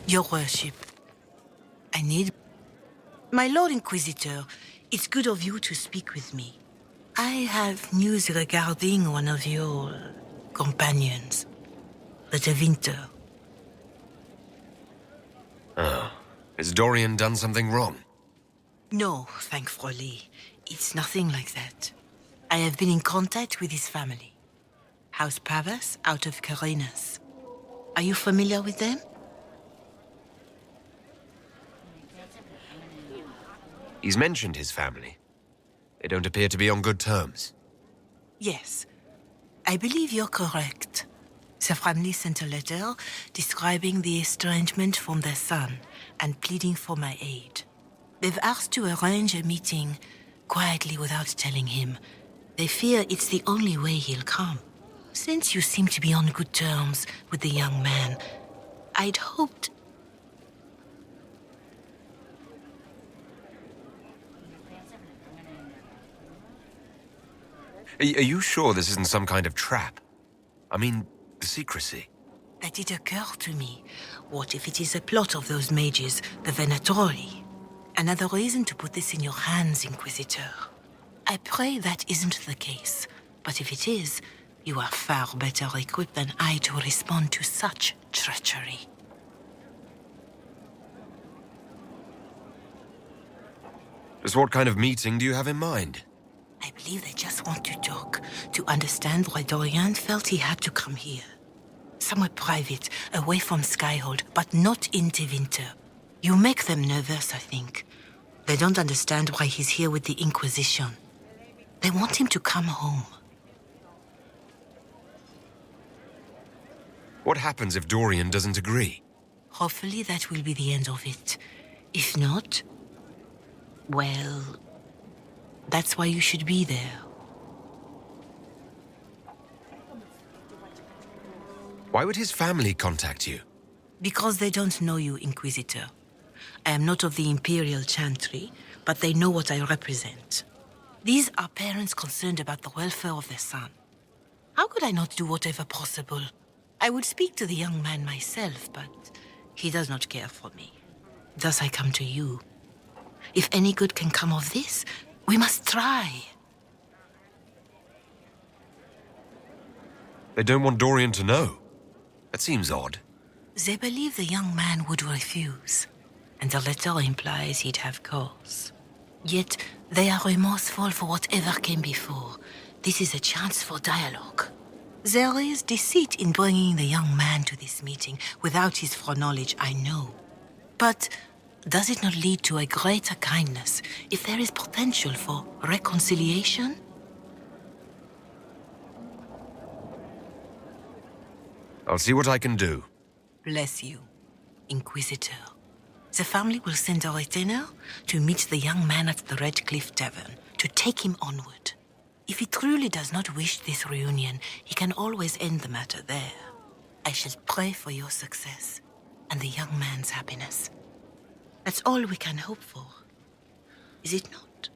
Your worship, I need... My Lord Inquisitor, it's good of you to speak with me. I have news regarding one of your companions, the Tevinter. Oh. Has Dorian done something wrong? No, thankfully. It's nothing like that. I have been in contact with his family. House Pavas out of Carenas. Are you familiar with them? He's mentioned his family. They don't appear to be on good terms. Yes. I believe you're correct. The family sent a letter describing the estrangement from their son and pleading for my aid. They've asked to arrange a meeting quietly without telling him. They fear it's the only way he'll come. Since you seem to be on good terms with the young man, I'd hoped... Are you sure this isn't some kind of trap? I mean, the secrecy. That did occur to me. What if it is a plot of those mages, the Venatori? Another reason to put this in your hands, Inquisitor. I pray that isn't the case, but if it is, you are far better equipped than I to respond to such treachery. Just what kind of meeting do you have in mind? I believe they just want to talk, to understand why Dorian felt he had to come here. Somewhere private, away from Skyhold, but not in Tevinter. You make them nervous, I think. They don't understand why he's here with the Inquisition. They want him to come home. What happens if Dorian doesn't agree? Hopefully that will be the end of it. If not, well, that's why you should be there. Why would his family contact you? Because they don't know you, Inquisitor. I am not of the Imperial Chantry, but they know what I represent. These are parents concerned about the welfare of their son. How could I not do whatever possible? I would speak to the young man myself, but he does not care for me. Thus I come to you. If any good can come of this, we must try. They don't want Dorian to know. That seems odd. They believe the young man would refuse, and the letter implies he'd have cause. Yet they are remorseful for whatever came before. This is a chance for dialogue. There is deceit in bringing the young man to this meeting without his foreknowledge, I know. But does it not lead to a greater kindness if there is potential for reconciliation? I'll see what I can do. Bless you, Inquisitor. The family will send a retainer to meet the young man at the Red Cliff Tavern, to take him onward. If he truly does not wish this reunion, he can always end the matter there. I shall pray for your success and the young man's happiness. That's all we can hope for, is it not?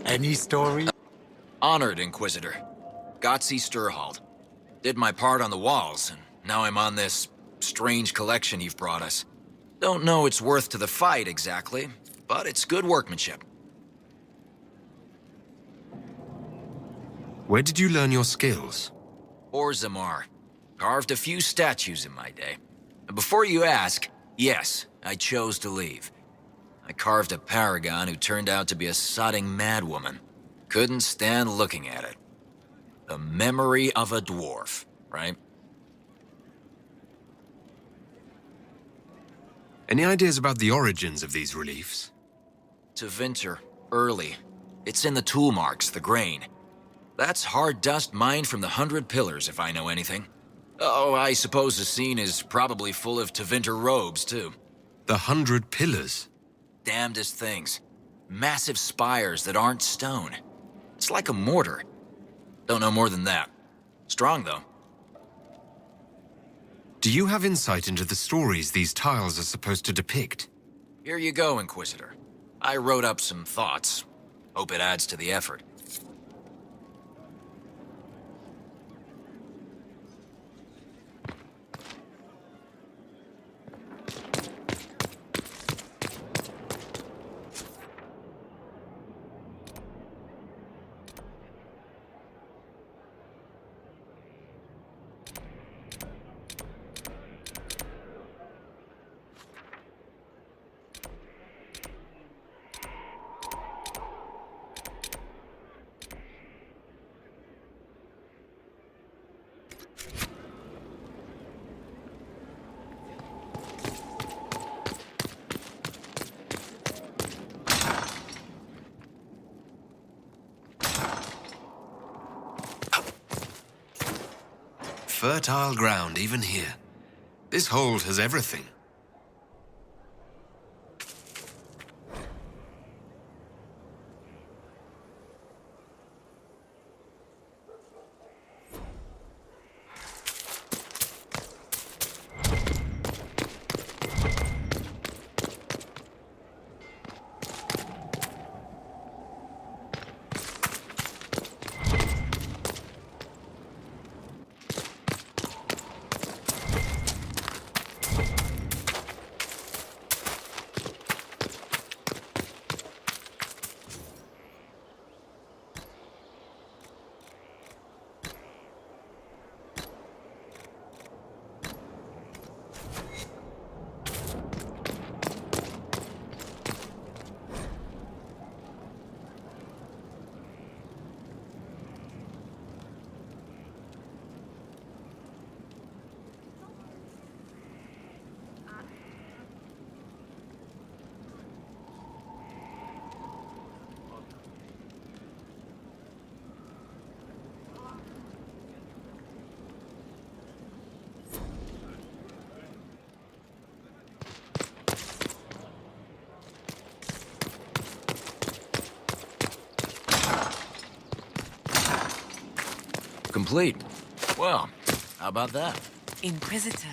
Any story? Honored, Inquisitor. Got see Skyhold. Did my part on the walls, and now I'm on this strange collection you've brought us. Don't know it's worth to the fight exactly, but it's good workmanship. Where did you learn your skills? Zamar. Carved a few statues in my day. And before you ask, yes, I chose to leave. I carved a paragon who turned out to be a sodding madwoman. Couldn't stand looking at it. The memory of a dwarf, right? Any ideas about the origins of these reliefs? To Vinter, early. It's in the tool marks, the grain. That's hard dust mined from the 100 Pillars, if I know anything. Oh, I suppose the scene is probably full of Tevinter robes, too. The 100 Pillars? Damnedest things. Massive spires that aren't stone. It's like a mortar. Don't know more than that. Strong, though. Do you have insight into the stories these tiles are supposed to depict? Here you go, Inquisitor. I wrote up some thoughts. Hope it adds to the effort. Fertile ground, even here. This hold has everything. Complete. Well, how about that? Inquisitor.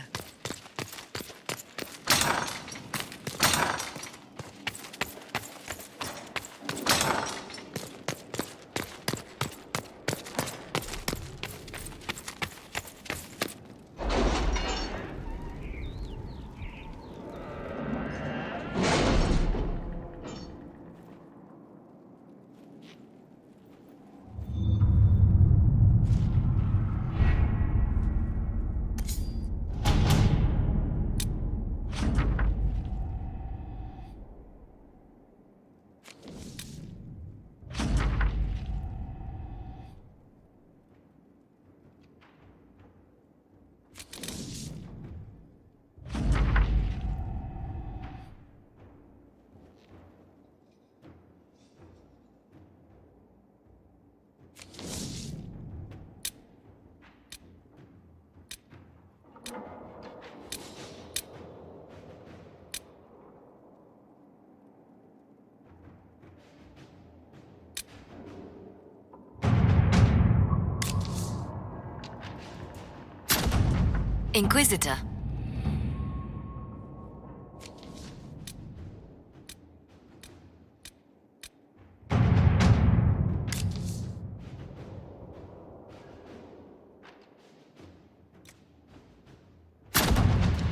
Inquisitor.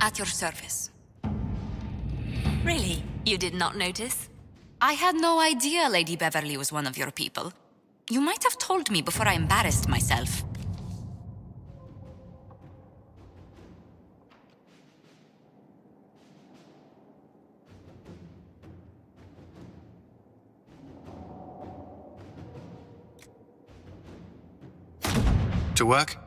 At your service. Really? You did not notice? I had no idea Lady Beverly was one of your people. You might have told me before I embarrassed myself. To work?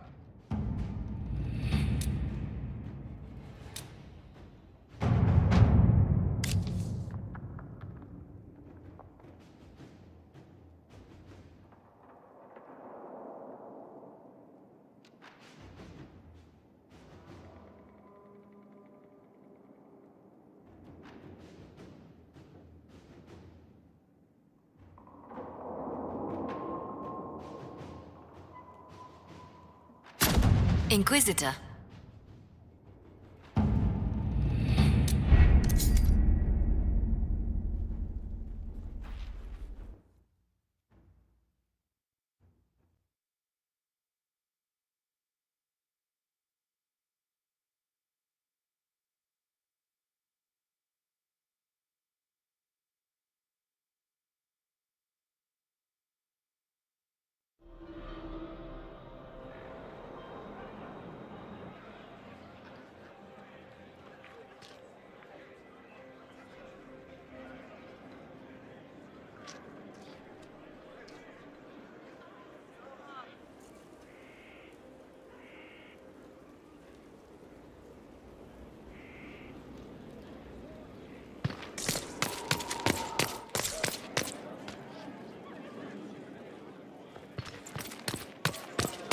Inquisitor.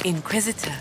Inquisitor.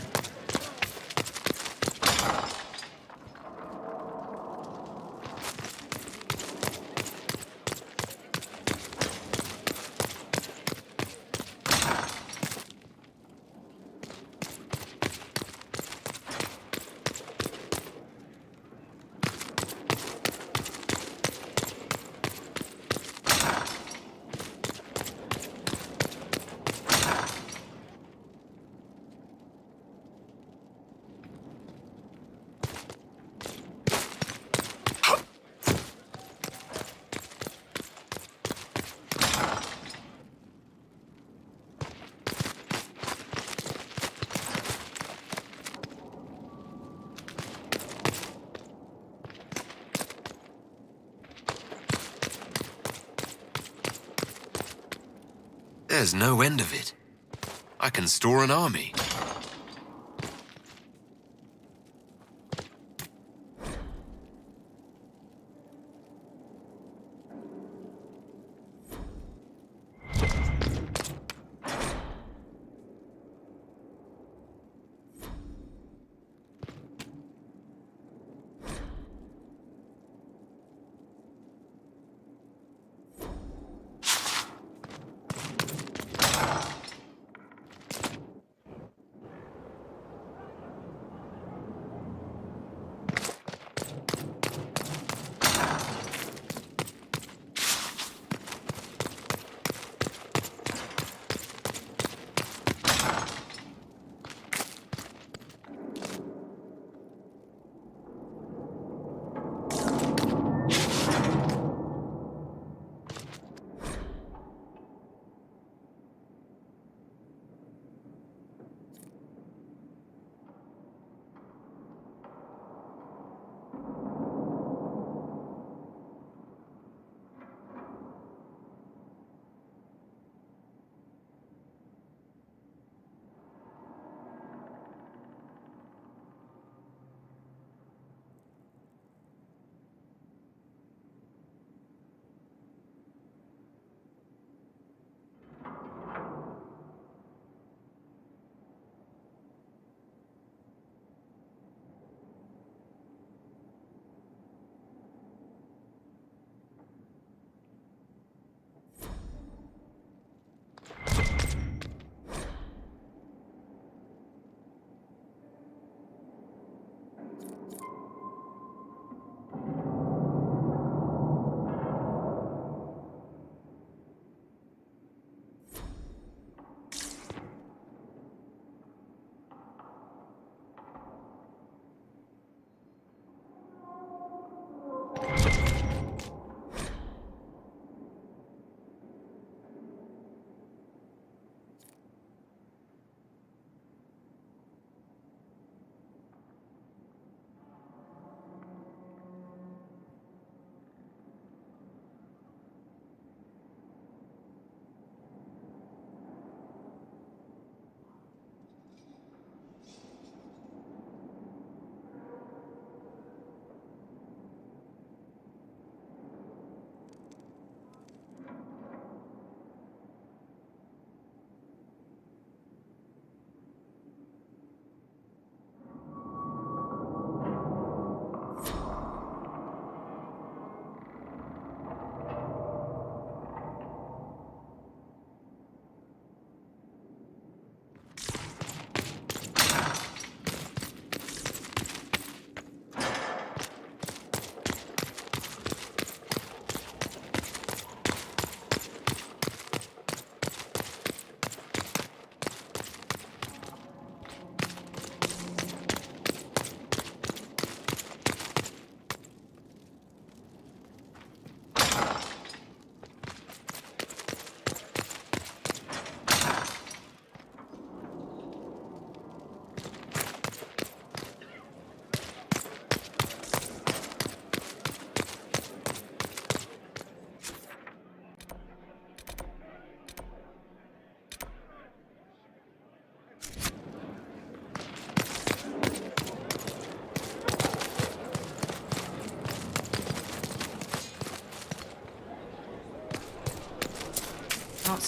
There's no end of it. I can store an army.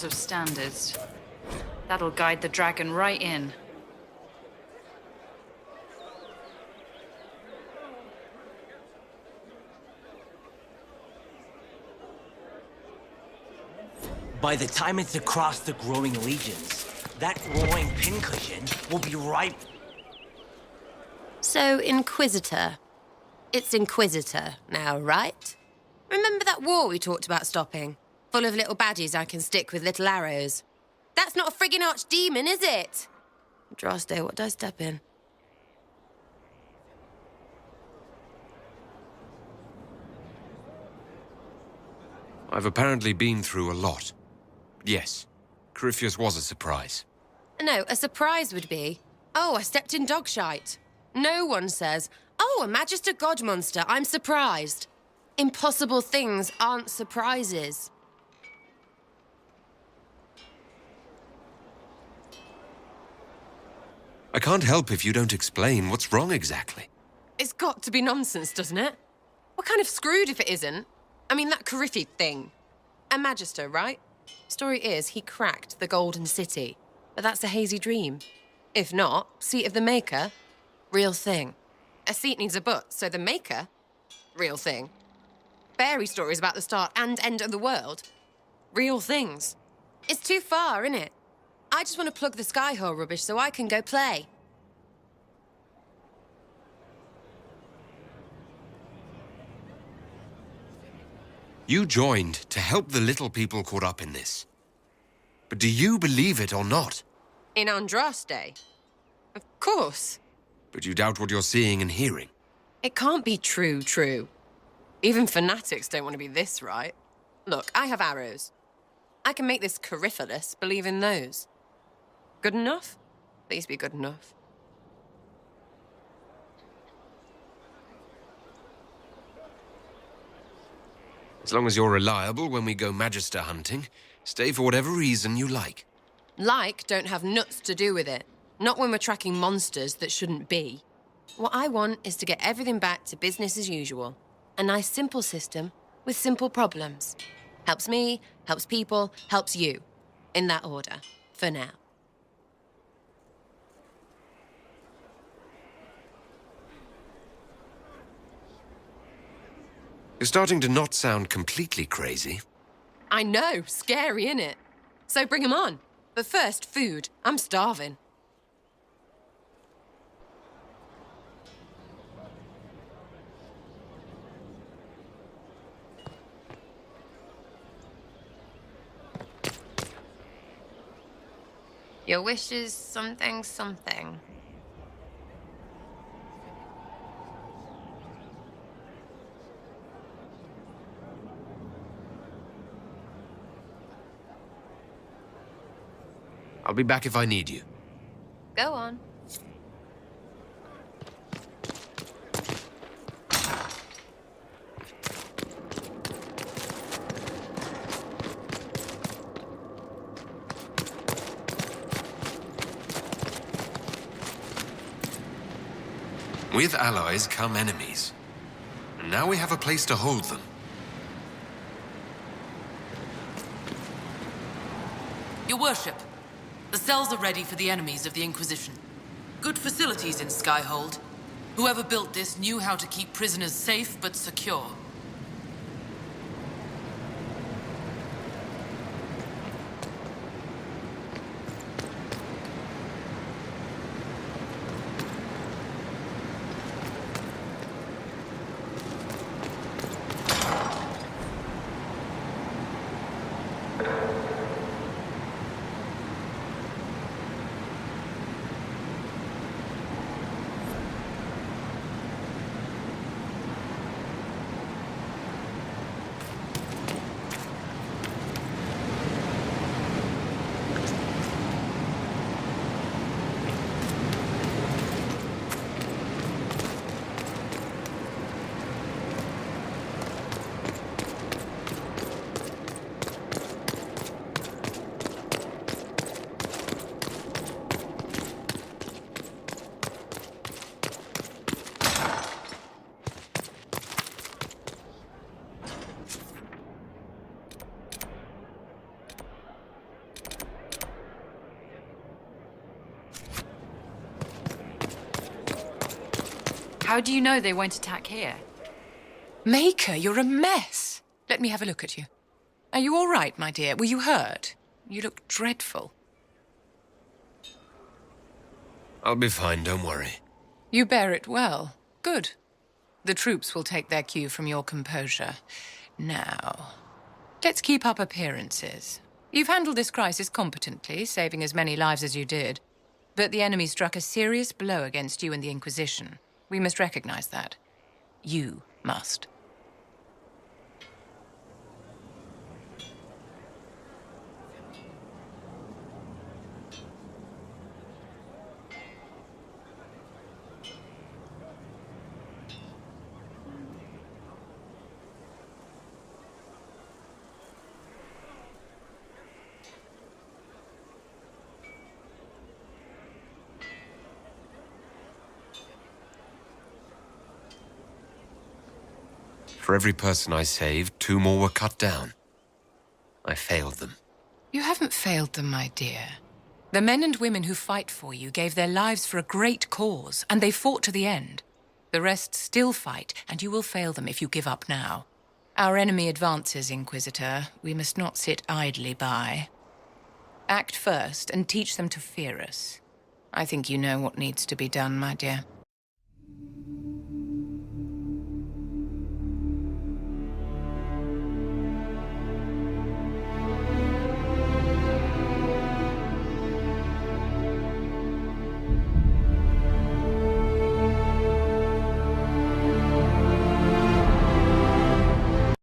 of standards. That'll guide the dragon right in. By the time it's across the growing legions, that glowing pincushion will be ripe. So, Inquisitor. It's Inquisitor now, right? Remember that war we talked about stopping? Full of little baddies I can stick with little arrows. That's not a friggin' archdemon, is it? Droste, what did I step in? I've apparently been through a lot. Yes, Corypheus was a surprise. No, a surprise would be, oh, I stepped in dog shite. No one says, oh, a Magister God monster, I'm surprised. Impossible things aren't surprises. I can't help if you don't explain what's wrong exactly. It's got to be nonsense, doesn't it? We're kind of screwed if it isn't. I mean, that Corypheus thing. A Magister, right? Story is, he cracked the Golden City. But that's a hazy dream. If not, seat of the Maker, real thing. A seat needs a butt, so the Maker, real thing. Fairy stories about the start and end of the world, real things. It's too far, innit? I just want to plug the Skyhold rubbish so I can go play. You joined to help the little people caught up in this. But do you believe it or not? In Andraste? Of course. But you doubt what you're seeing and hearing. It can't be true. Even fanatics don't want to be this right. Look, I have arrows. I can make this Corypheus believe in those. Good enough? Please be good enough. As long as you're reliable when we go Magister hunting, stay for whatever reason you like. Like don't have nuts to do with it. Not when we're tracking monsters that shouldn't be. What I want is to get everything back to business as usual. A nice simple system with simple problems. Helps me, helps people, helps you. In that order, for now. You're starting to not sound completely crazy. I know, scary, innit? So bring 'em on. But first, food. I'm starving. Your wish is something. I'll be back if I need you. Go on. With allies come enemies. And now we have a place to hold them. Your worship, the cells are ready for the enemies of the Inquisition. Good facilities in Skyhold. Whoever built this knew how to keep prisoners safe but secure. How do you know they won't attack here? Maker, you're a mess. Let me have a look at you. Are you all right, my dear? Were you hurt? You look dreadful. I'll be fine, don't worry. You bear it well. Good. The troops will take their cue from your composure. Now, let's keep up appearances. You've handled this crisis competently, saving as many lives as you did. But the enemy struck a serious blow against you and the Inquisition. We must recognize that. You must. For every person I saved, 2 more were cut down. I failed them. You haven't failed them, my dear. The men and women who fight for you gave their lives for a great cause, and they fought to the end. The rest still fight, and you will fail them if you give up now. Our enemy advances, Inquisitor. We must not sit idly by. Act first and teach them to fear us. I think you know what needs to be done, my dear.